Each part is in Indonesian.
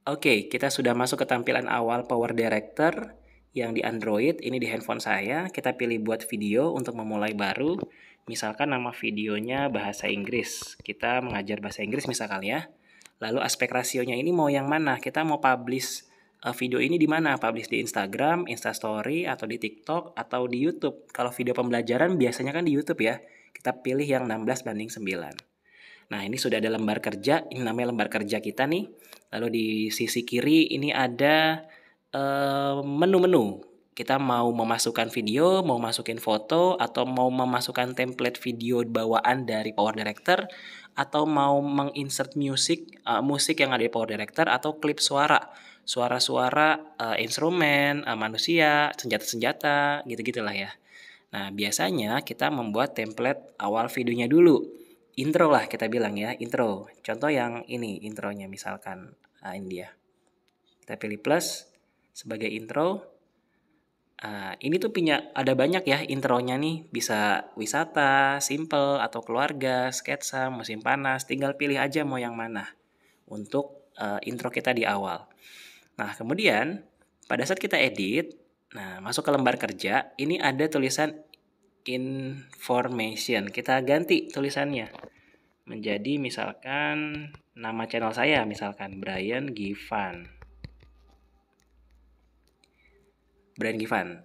Oke, kita sudah masuk ke tampilan awal Power Director yang di Android, ini di handphone saya. Kita pilih buat video untuk memulai baru. Misalkan nama videonya bahasa Inggris. Kita mengajar bahasa Inggris misalkan ya. Lalu aspek rasionya ini mau yang mana? Kita mau publish video ini di mana? Publish di Instagram, Instastory, atau di TikTok, atau di YouTube. Kalau video pembelajaran biasanya kan di YouTube ya. Kita pilih yang 16:9. Nah, ini sudah ada lembar kerja, ini namanya lembar kerja kita nih. Lalu di sisi kiri ini ada menu-menu. Kita mau memasukkan video, mau masukin foto, atau mau memasukkan template video bawaan dari Power Director, atau mau menginsert musik yang ada di Power Director, atau klip suara. Suara-suara instrumen, manusia, senjata-senjata, gitu-gitulah ya. Nah, biasanya kita membuat template awal videonya dulu. Intro lah kita bilang ya, intro. Contoh yang ini intronya misalkan. Nah, ini dia. Kita pilih plus sebagai intro. Ini tuh ada banyak ya intronya nih. Bisa wisata, simple, atau keluarga, sketsa, musim panas. Tinggal pilih aja mau yang mana untuk intro kita di awal. Nah, kemudian pada saat kita edit, nah masuk ke lembar kerja, ini ada tulisan information. Kita ganti tulisannya menjadi misalkan nama channel saya, misalkan Brian Givan.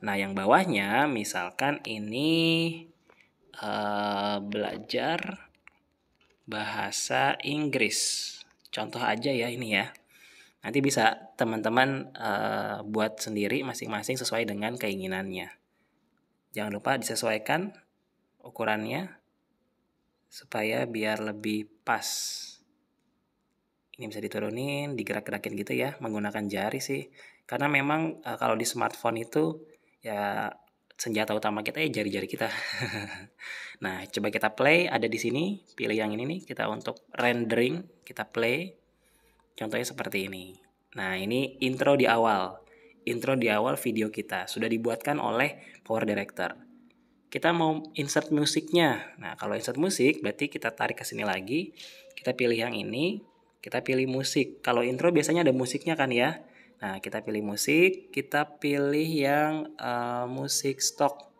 Nah, yang bawahnya misalkan ini belajar bahasa Inggris. Contoh aja ya ini ya. Nanti bisa teman-teman buat sendiri masing-masing sesuai dengan keinginannya. Jangan lupa disesuaikan ukurannya supaya biar lebih pas. Ini bisa diturunin, digerak-gerakin gitu ya, menggunakan jari sih. Karena memang kalau di smartphone itu ya senjata utama kita ya jari-jari kita. Nah, coba kita play, ada di sini, pilih yang ini nih, kita untuk rendering, kita play. Contohnya seperti ini. Nah, ini intro di awal. Intro di awal video kita sudah dibuatkan oleh Power Director. Kita mau insert musiknya. Nah, kalau insert musik berarti kita tarik ke sini lagi. Kita pilih yang ini. Kita pilih musik. Kalau intro biasanya ada musiknya kan ya. Nah, kita pilih musik. Kita pilih yang musik stock.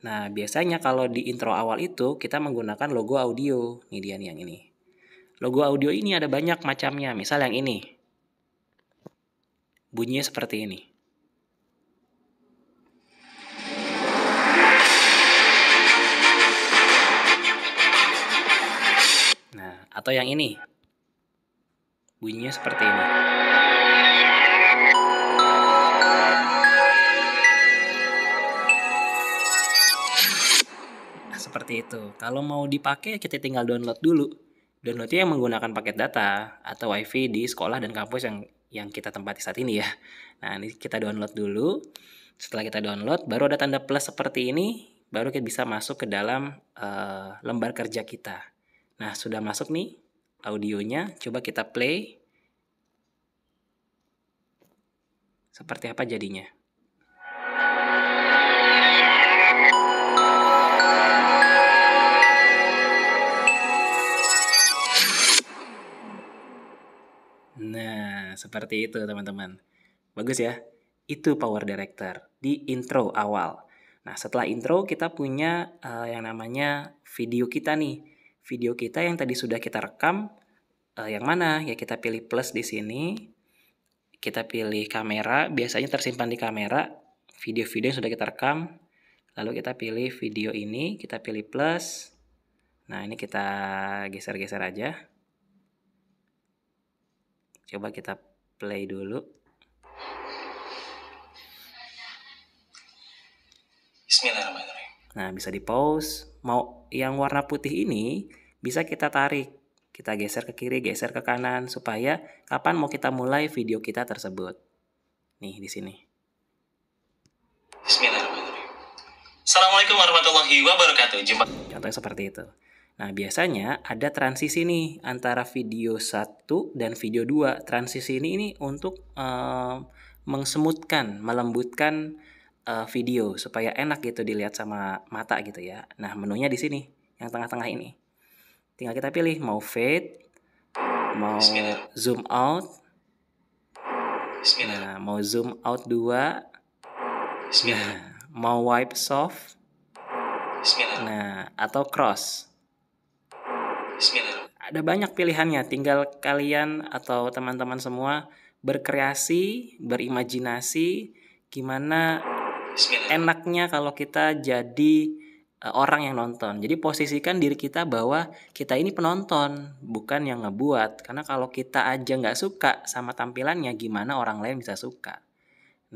Nah, biasanya kalau di intro awal itu kita menggunakan logo audio. Ini dia nih yang ini. Logo audio ini ada banyak macamnya. Misal yang ini. Bunyinya seperti ini. Nah, atau yang ini. Bunyinya seperti ini. Nah, seperti itu. Kalau mau dipakai, kita tinggal download dulu. Downloadnya yang menggunakan paket data atau WiFi di sekolah dan kampus yang kita tempati saat ini ya. Nah, ini kita download dulu. Setelah kita download, baru ada tanda plus seperti ini. Baru kita bisa masuk ke dalam lembar kerja kita. Nah, sudah masuk nih audionya. Coba kita play. Seperti apa jadinya? Nah, seperti itu teman-teman. Bagus ya? Itu Power Director di intro awal. Nah, setelah intro kita punya yang namanya video kita nih. Video kita yang tadi sudah kita rekam, yang mana? Ya kita pilih plus di sini. Kita pilih kamera, biasanya tersimpan di kamera. Video-video yang sudah kita rekam. Lalu kita pilih video ini, kita pilih plus. Nah, ini kita geser-geser aja. Coba kita play dulu. Bismillahirrahmanirrahim. Nah, bisa di pause. Mau yang warna putih ini bisa kita tarik. Kita geser ke kiri, geser ke kanan supaya kapan mau kita mulai video kita tersebut. Nih di sini. Bismillahirrahmanirrahim. Assalamualaikum warahmatullahi wabarakatuh. Jumpa. Contohnya seperti itu. Nah, biasanya ada transisi nih antara video 1 dan video 2. Transisi ini untuk mengsemutkan, melembutkan video supaya enak gitu dilihat sama mata gitu ya. Nah, menunya di sini, yang tengah-tengah ini. Tinggal kita pilih mau fade, mau zoom out, Nah, mau zoom out 2. Nah, mau wipe soft. Nah, atau cross. Ada banyak pilihannya, tinggal kalian atau teman-teman semua berkreasi, berimajinasi gimana enaknya kalau kita jadi orang yang nonton. Jadi posisikan diri kita bahwa kita ini penonton, bukan yang ngebuat. Karena kalau kita aja nggak suka sama tampilannya, gimana orang lain bisa suka?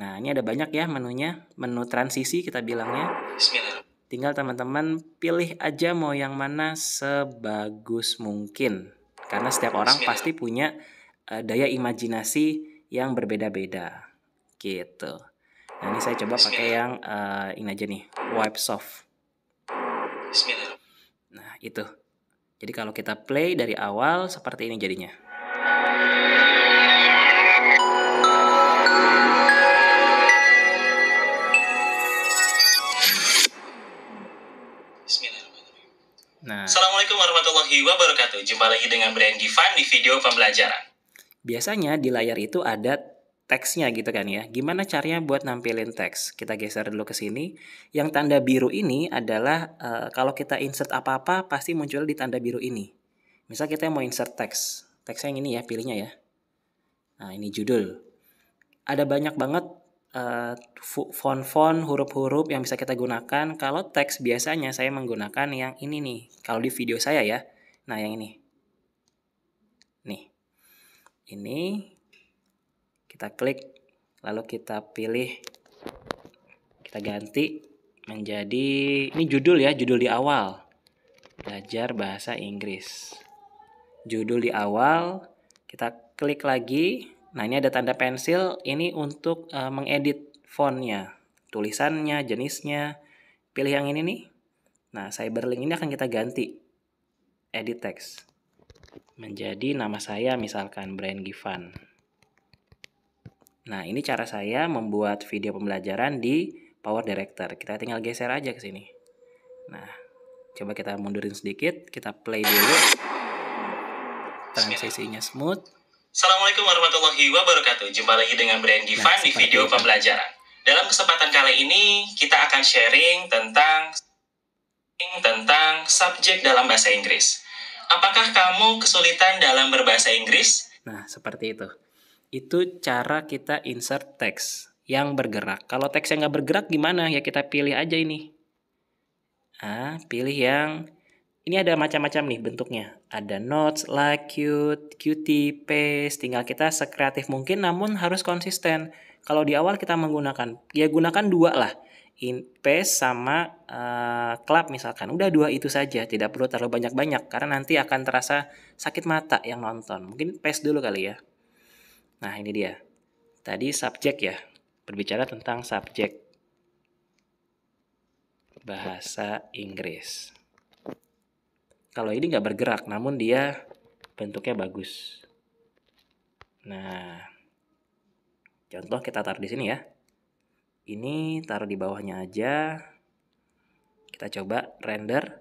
Nah, ini ada banyak ya menunya, menu transisi kita bilangnya. Tinggal teman-teman pilih aja mau yang mana sebagus mungkin. Karena setiap orang pasti punya daya imajinasi yang berbeda-beda. Gitu. Nah, ini saya coba pakai yang ini aja nih, wipe soft. Nah, itu. Jadi kalau kita play dari awal seperti ini jadinya. Nah, Assalamualaikum warahmatullahi wabarakatuh. Jumpa lagi dengan Brian Givan di video pembelajaran. Biasanya di layar itu ada teksnya gitu kan ya. Gimana caranya buat nampilin teks? Kita geser dulu ke sini. Yang tanda biru ini adalah kalau kita insert apa-apa pasti muncul di tanda biru ini. Misal kita mau insert teks. Teksnya yang ini ya, pilihnya ya. Nah, ini judul. Ada banyak banget font-font, huruf-huruf yang bisa kita gunakan. Kalau teks biasanya saya menggunakan yang ini nih. Kalau di video saya ya. Nah, yang ini. Nih. Ini kita klik, lalu kita pilih, kita ganti menjadi, ini judul ya, judul di awal. Belajar bahasa Inggris. Judul di awal, kita klik lagi. Nah, ini ada tanda pensil, ini untuk mengedit fontnya, tulisannya, jenisnya. Pilih yang ini nih. Nah, cyberlink ini akan kita ganti. Edit text. Menjadi nama saya misalkan Brian Givan. Nah, ini cara saya membuat video pembelajaran di Power Director. Kita tinggal geser aja ke sini. Nah, coba kita mundurin sedikit, kita play dulu. Transisinya smooth. Assalamualaikum warahmatullahi wabarakatuh. Jumpa lagi dengan Brian Givan di video pembelajaran. Dalam kesempatan kali ini kita akan sharing tentang subjek dalam bahasa Inggris. Apakah kamu kesulitan dalam berbahasa Inggris? Nah, seperti itu. Itu cara kita insert teks yang bergerak. Kalau teks yang nggak bergerak gimana? Ya kita pilih aja ini. Nah, pilih yang ini ada macam-macam nih bentuknya. Ada notes, like, cute, cutie, paste. Tinggal kita sekreatif mungkin namun harus konsisten. Kalau di awal kita menggunakan, ya gunakan 2 lah. Paste sama clap misalkan. Udah 2 itu saja. Tidak perlu terlalu banyak-banyak. Karena nanti akan terasa sakit mata yang nonton. Mungkin paste dulu kali ya. Nah, ini dia. Tadi subjek ya. Berbicara tentang subjek bahasa Inggris. Kalau ini nggak bergerak, namun dia bentuknya bagus. Nah, contoh kita taruh di sini ya. Ini taruh di bawahnya aja. Kita coba render.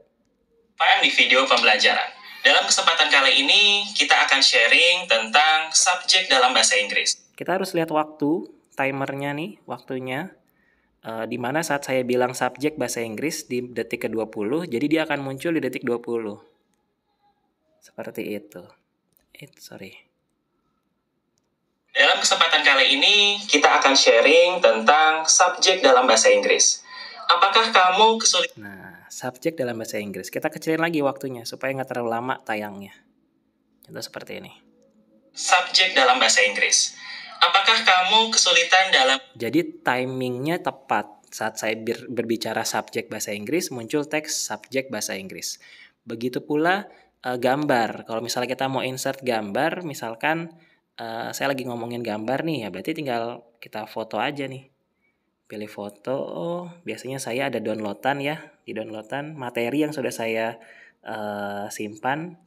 Di video pembelajaran. Dalam kesempatan kali ini, kita akan sharing tentang subjek dalam bahasa Inggris. Kita harus lihat waktu, timernya nih, waktunya. Di mana saat saya bilang subjek bahasa Inggris di detik ke-20, jadi dia akan muncul di detik 20. Seperti itu. Dalam kesempatan kali ini, kita akan sharing tentang subjek dalam bahasa Inggris. Apakah kamu kesulitan? Nah, subjek dalam bahasa Inggris. Kita kecilin lagi waktunya supaya nggak terlalu lama tayangnya. Contoh seperti ini. Subjek dalam bahasa Inggris. Apakah kamu kesulitan dalam... Jadi timingnya tepat. Saat saya berbicara subjek bahasa Inggris, muncul teks subjek bahasa Inggris. Begitu pula gambar. Kalau misalnya kita mau insert gambar, misalkan saya lagi ngomongin gambar nih, ya berarti tinggal kita foto aja nih. Pilih foto. Biasanya saya ada downloadan ya. Di downloadan materi yang sudah saya simpan.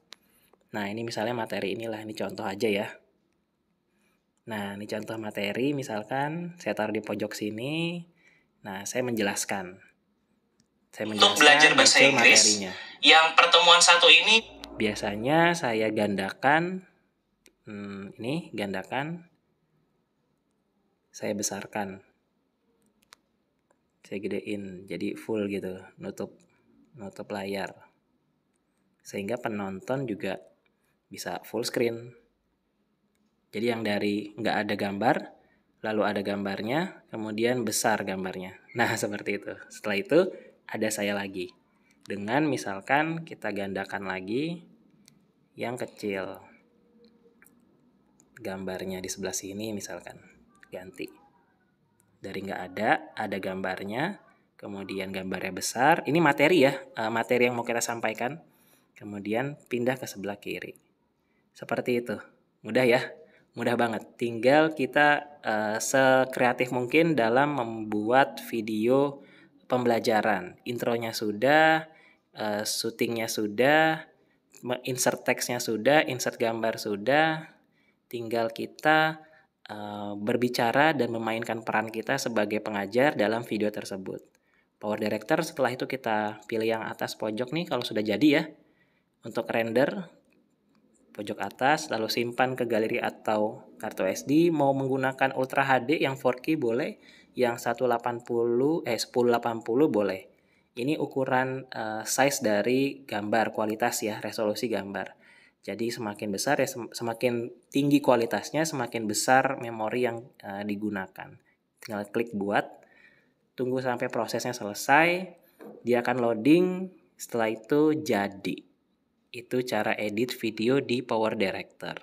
Nah, ini misalnya materi inilah. Ini contoh aja ya. Nah, ini contoh materi, misalkan saya taruh di pojok sini. Nah, saya menjelaskan. Untuk belajar bahasa Inggris, materinya. Yang pertemuan 1 ini biasanya saya gandakan. Ini gandakan. saya besarkan, saya gedein jadi full gitu, nutup layar, sehingga penonton juga bisa full screen. Jadi yang dari nggak ada gambar, lalu ada gambarnya, kemudian besar gambarnya. Nah, seperti itu. Setelah itu ada saya lagi. Dengan misalkan kita gandakan lagi yang kecil. Gambarnya di sebelah sini misalkan. Ganti. Dari nggak ada gambarnya, kemudian gambarnya besar. Ini materi ya, materi yang mau kita sampaikan. Kemudian pindah ke sebelah kiri. Seperti itu. Mudah ya? Mudah banget. Tinggal kita sekreatif mungkin dalam membuat video pembelajaran. Intronya sudah, syutingnya sudah, insert teksnya sudah, insert gambar sudah. Tinggal kita berbicara dan memainkan peran kita sebagai pengajar dalam video tersebut. Power Director setelah itu kita pilih yang atas pojok nih kalau sudah jadi ya. Untuk render pojok atas, lalu simpan ke galeri atau kartu SD. Mau menggunakan Ultra HD yang 4K boleh, yang 1080 boleh. Ini ukuran size dari gambar, kualitas ya, resolusi gambar. Jadi semakin besar ya semakin tinggi kualitasnya, semakin besar memori yang digunakan. Tinggal klik buat, tunggu sampai prosesnya selesai, dia akan loading, setelah itu jadi. Itu cara edit video di Power Director.